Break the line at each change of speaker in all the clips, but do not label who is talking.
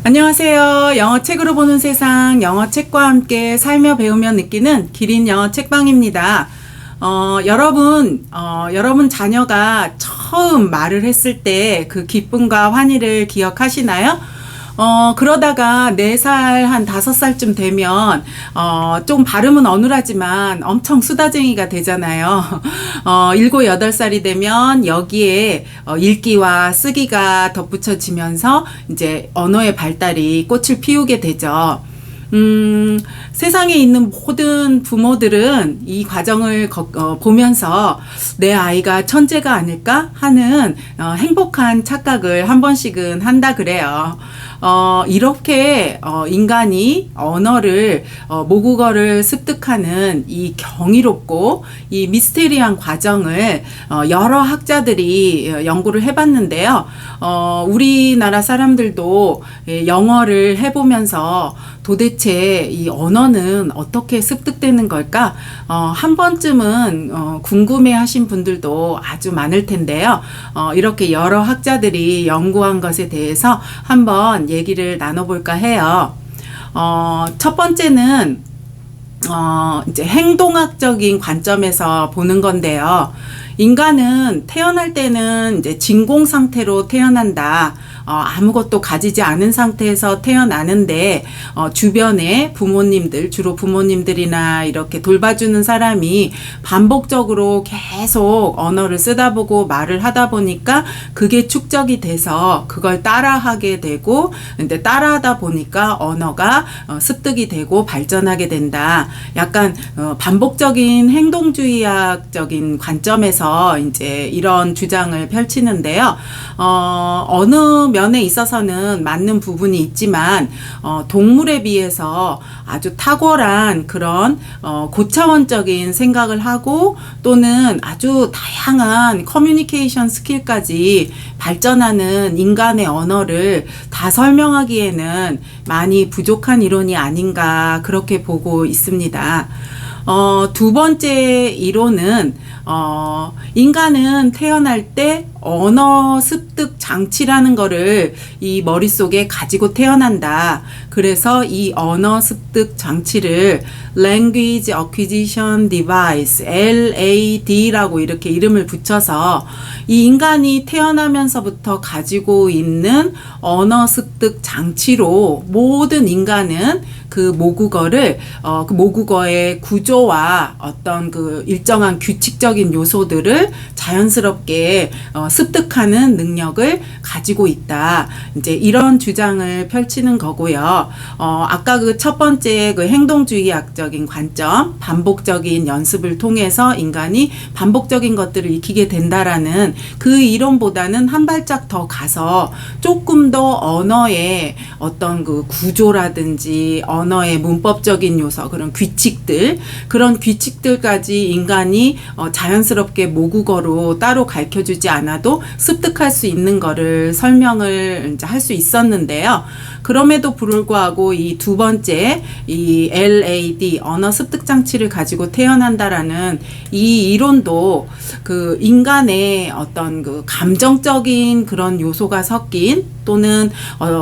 안녕하세요. 영어 책으로 보는 세상, 영어 책과 함께 살며 배우며 느끼는 기린 영어 책방입니다. 여러분 자녀가 처음 말을 했을 때 그 기쁨과 환희를 기억하시나요? 그러다가 4살, 한 5살쯤 되면, 좀 발음은 어눌하지만 엄청 수다쟁이가 되잖아요. 7, 8살이 되면 여기에 읽기와 쓰기가 덧붙여지면서 이제 언어의 발달이 꽃을 피우게 되죠. 세상에 있는 모든 부모들은 이 과정을 보면서 내 아이가 천재가 아닐까 하는 행복한 착각을 한 번씩은 한다 그래요. 이렇게 인간이 언어를 모국어를 습득하는 이 경이롭고 이 미스테리한 과정을 여러 학자들이 연구를 해봤는데요. 우리나라 사람들도 영어를 해보면서 도대체 이 언어는 어떻게 습득되는 걸까? 한 번쯤은 궁금해 하신 분들도 아주 많을 텐데요. 이렇게 여러 학자들이 연구한 것에 대해서 한번 얘기를 나눠볼까 해요. 첫 번째는 이제 행동학적인 관점에서 보는 건데요. 인간은 태어날 때는 이제 진공 상태로 태어난다. 아무것도 가지지 않은 상태에서 태어나는데 주변에 부모님들, 주로 부모님들이나 이렇게 돌봐주는 사람이 반복적으로 계속 언어를 쓰다 보고 말을 하다 보니까 그게 축적이 돼서 그걸 따라하게 되고, 근데 따라하다 보니까 언어가 습득이 되고 발전하게 된다. 약간 반복적인 행동주의학적인 관점에서 이제 이런 주장을 펼치는데요. 어느 면에 있어서는 맞는 부분이 있지만 동물에 비해서 아주 탁월한 그런 고차원적인 생각을 하고 또는 아주 다양한 커뮤니케이션 스킬까지 발전하는 인간의 언어를 다 설명하기에는 많이 부족한 이론이 아닌가 그렇게 보고 있습니다. 두 번째 이론은 인간은 태어날 때 언어 습득 장치라는 거를 이 머릿속에 가지고 태어난다. 그래서 이 언어 습득 장치를 Language Acquisition Device, LAD라고 이렇게 이름을 붙여서 이 인간이 태어나면서부터 가지고 있는 언어 습득 장치로 모든 인간은 그 모국어를 그 모국어의 구조와 어떤 그 일정한 규칙적인 요소들을 자연스럽게 습득하는 능력을 가지고 있다. 이제 이런 주장을 펼치는 거고요. 아까 그 첫 번째 그 행동주의학적인 관점, 반복적인 연습을 통해서 인간이 반복적인 것들을 익히게 된다라는 그 이론보다는 한 발짝 더 가서 조금 더 언어의 어떤 그 구조라든지 언어의 문법적인 요소, 그런 규칙들까지 인간이 자연스럽게 모국어로 따로 가르쳐주지 않아도 습득할 수 있는 거를 설명을 이제 할 수 있었는데요. 그럼에도 불구하고 이 두 번째 이 LAD 언어 습득 장치를 가지고 태어난다라는 이 이론도 그 인간의 어떤 그 감정적인 그런 요소가 섞인 또는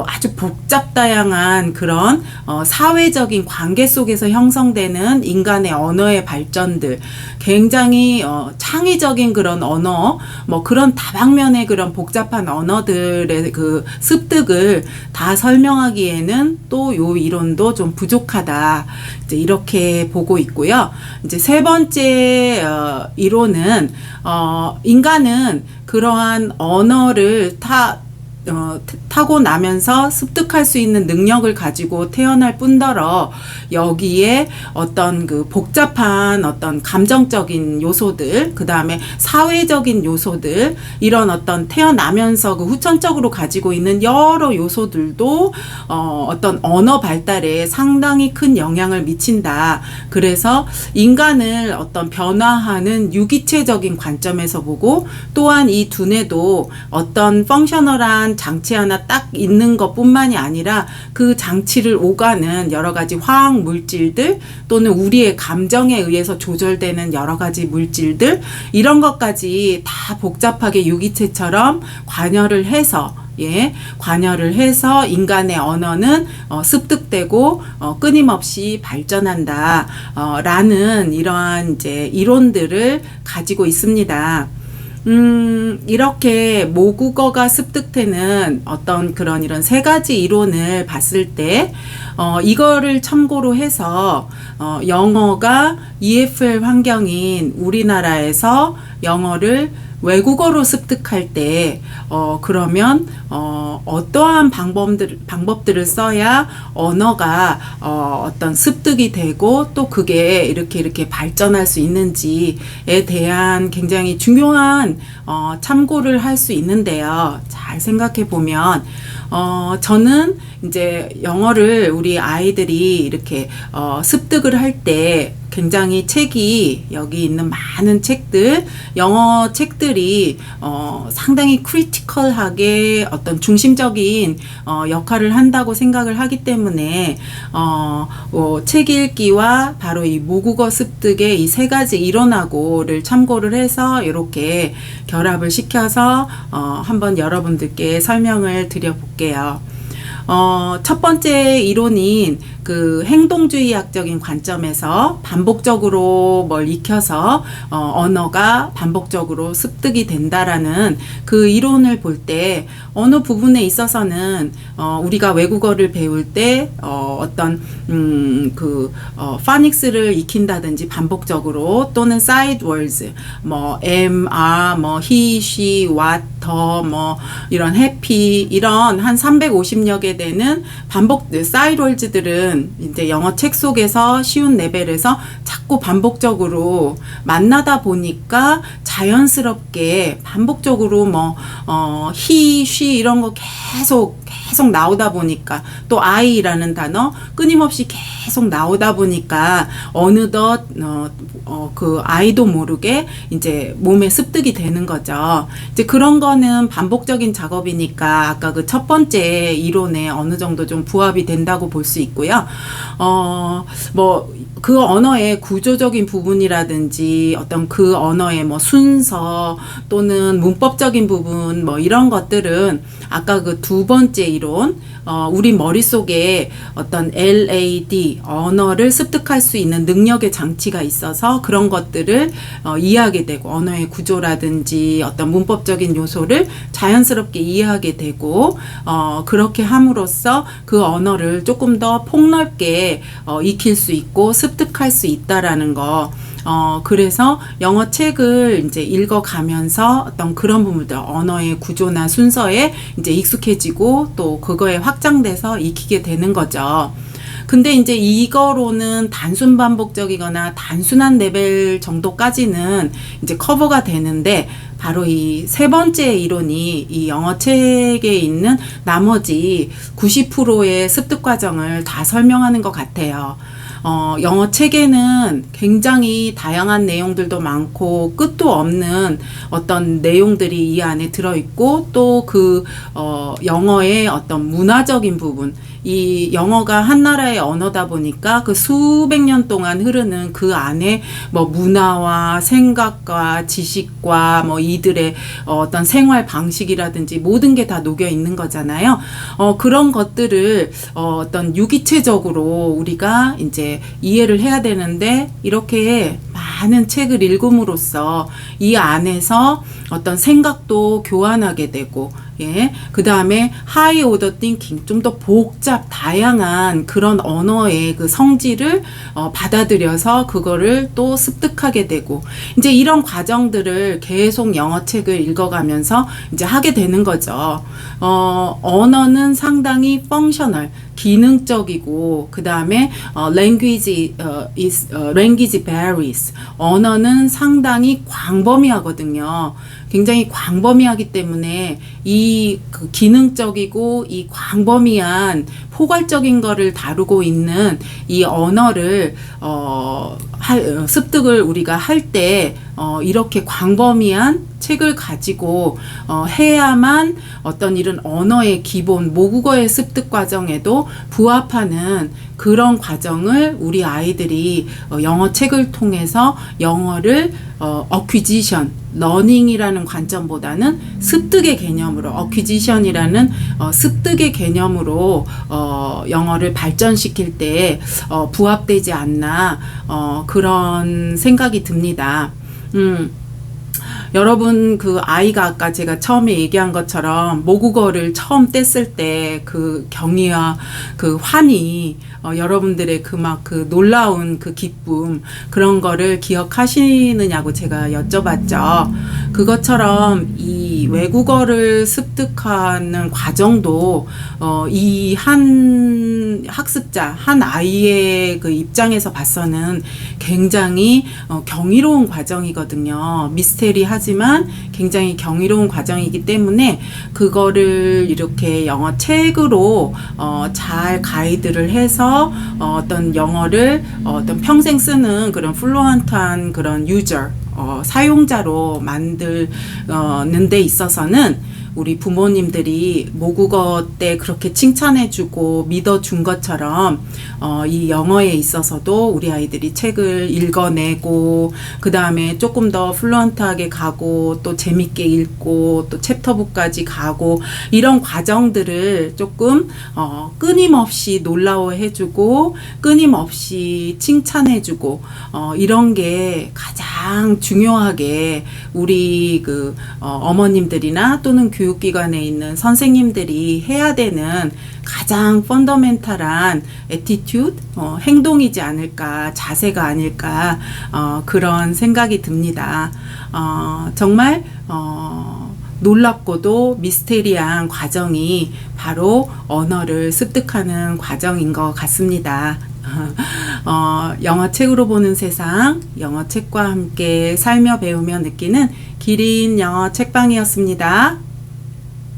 아주 복잡다양한 그런 사회적인 관계 속에서 형성되는 인간의 언어의 발전들, 굉장히 창의적인 그런 언어, 뭐 그런 다방면의 그런 복잡한 언어들의 그 습득을 다 설명하기에는 또 요 이론도 좀 부족하다. 이제 이렇게 보고 있고요. 이제 세 번째 이론은 인간은 그러한 언어를 타고 나면서 습득할 수 있는 능력을 가지고 태어날 뿐더러 여기에 어떤 그 복잡한 어떤 감정적인 요소들, 그 다음에 사회적인 요소들, 이런 어떤 태어나면서 그 후천적으로 가지고 있는 여러 요소들도 어떤 언어 발달에 상당히 큰 영향을 미친다. 그래서 인간을 어떤 변화하는 유기체적인 관점에서 보고, 또한 이 두뇌도 어떤 펑셔널한 장치 하나 딱 있는 것뿐만이 아니라 그 장치를 오가는 여러 가지 화학 물질들 또는 우리의 감정에 의해서 조절되는 여러 가지 물질들, 이런 것까지 다 복잡하게 유기체처럼 관여를 해서 예, 관여를 해서 인간의 언어는 습득되고 끊임없이 발전한다 라는 이러한 이제 이론들을 가지고 있습니다. 이렇게 모국어가 습득되는 어떤 그런 이런 세 가지 이론을 봤을 때, 이거를 참고로 해서, 영어가 EFL 환경인 우리나라에서 영어를 외국어로 습득할 때, 그러면, 어떠한 방법들을 써야 언어가, 어떤 습득이 되고 또 그게 이렇게 발전할 수 있는지에 대한 굉장히 중요한, 참고를 할 수 있는데요. 잘 생각해 보면, 저는 이제 영어를 우리 아이들이 이렇게, 습득을 할 때 굉장히 책이 여기 있는 많은 책들, 영어 책들이 상당히 크리티컬하게 어떤 중심적인 역할을 한다고 생각을 하기 때문에 책 읽기와 바로 이 모국어 습득의 이 세 가지 이론하고를 참고를 해서 이렇게 결합을 시켜서 한번 여러분들께 설명을 드려볼게요. 첫 번째 이론인 그 행동주의학적인 관점에서 반복적으로 뭘 익혀서 언어가 반복적으로 습득이 된다라는 그 이론을 볼 때 어느 부분에 있어서는 우리가 외국어를 배울 때 어떤 파닉스를 익힌다든지 반복적으로 또는 side words 뭐 am, are, 뭐 he, she, what, 더 뭐 이런 happy 이런 한 350여 개 되는 반복 side words들은 이제 영어 책 속에서 쉬운 레벨에서 자꾸 반복적으로 만나다 보니까 자연스럽게 반복적으로 뭐 he, she 이런 거 계속 나오다 보니까 또 I라는 단어 끊임없이 계속 나오다 보니까 어느덧 그 I도 모르게 이제 몸에 습득이 되는 거죠. 이제 그런 거는 반복적인 작업이니까 아까 그 첫 번째 이론에 어느 정도 좀 부합이 된다고 볼 수 있고요. 뭐 그 언어의 구조적인 부분이라든지 어떤 그 언어의 뭐 순서 또는 문법적인 부분 뭐 이런 것들은 아까 그 두 번째 이론 우리 머릿속에 어떤 LAD 언어를 습득할 수 있는 능력의 장치가 있어서 그런 것들을 이해하게 되고 언어의 구조라든지 어떤 문법적인 요소를 자연스럽게 이해하게 되고 그렇게 함으로써 그 언어를 조금 더 폭넓게 익힐 수 있고 습득할 수 있다라는 거. 그래서 영어 책을 이제 읽어가면서 어떤 그런 부분들, 언어의 구조나 순서에 이제 익숙해지고 또 그거에 확장돼서 익히게 되는 거죠. 근데 이제 이거로는 단순 반복적이거나 단순한 레벨 정도까지는 이제 커버가 되는데 바로 이 세 번째 이론이 이 영어 책에 있는 나머지 90%의 습득 과정을 다 설명하는 것 같아요. 영어 책에는 굉장히 다양한 내용들도 많고 끝도 없는 어떤 내용들이 이 안에 들어있고 또 그 영어의 어떤 문화적인 부분, 이 영어가 한 나라의 언어다 보니까 그 수백 년 동안 흐르는 그 안에 뭐 문화와 생각과 지식과 뭐 이들의 어떤 생활 방식이라든지 모든 게 다 녹여 있는 거잖아요. 그런 것들을 어떤 유기체적으로 우리가 이제 이해를 해야 되는데 이렇게 많은 책을 읽음으로써 이 안에서 어떤 생각도 교환하게 되고 예, 그 다음에 high order thinking, 좀 더 복잡, 다양한 그런 언어의 그 성질을 받아들여서 그거를 또 습득하게 되고, 이제 이런 과정들을 계속 영어 책을 읽어가면서 이제 하게 되는 거죠. 언어는 상당히 functional, 기능적이고, 그 다음에 language varies. 언어는 상당히 광범위하거든요. 굉장히 광범위하기 때문에 이 그 기능적이고 이 광범위한 포괄적인 거를 다루고 있는 이 언어를 습득을 우리가 할 때 이렇게 광범위한 책을 가지고 해야만 어떤 이런 언어의 기본 모국어의 습득 과정에도 부합하는 그런 과정을 우리 아이들이 영어 책을 통해서 영어를 acquisition, learning이라는 관점보다는 습득의 개념으로 acquisition이라는 습득의 개념으로 영어를 발전시킬 때 부합되지 않나 그런 생각이 듭니다. 여러분 그 아이가 아까 제가 처음에 얘기한 것처럼 모국어를 처음 뗐을 때 그 경의와 그 환희 여러분들의 그 막 그 놀라운 그 기쁨 그런 거를 기억하시느냐고 제가 여쭤봤죠. 그것처럼 이 외국어를 습득하는 과정도 이 한 학습자 한 아이의 그 입장에서 봐서는 굉장히 경이로운 과정이거든요. 미스테리하지만 굉장히 경이로운 과정이기 때문에 그거를 이렇게 영어 책으로 잘 가이드를 해서 어떤 영어를 어떤 평생 쓰는 그런 플루언트한 그런 유저 사용자로 만드는 데 있어서는 우리 부모님들이 모국어 때 그렇게 칭찬해주고 믿어준 것처럼 이 영어에 있어서도 우리 아이들이 책을 읽어내고 그 다음에 조금 더 플루언트하게 가고 또 재밌게 읽고 또 챕터북까지 가고 이런 과정들을 조금 끊임없이 놀라워해주고 끊임없이 칭찬해주고 이런 게 가장 중요하게 우리 그 어머님들이나 또는 교육기관에 있는 선생님들이 해야 되는 가장 펀더멘탈한 애티튜드, 행동이지 않을까, 자세가 아닐까 그런 생각이 듭니다. 정말 놀랍고도 미스테리한 과정이 바로 언어를 습득하는 과정인 것 같습니다. 영어 책으로 보는 세상, 영어 책과 함께 살며 배우며 느끼는 기린 영어 책방이었습니다.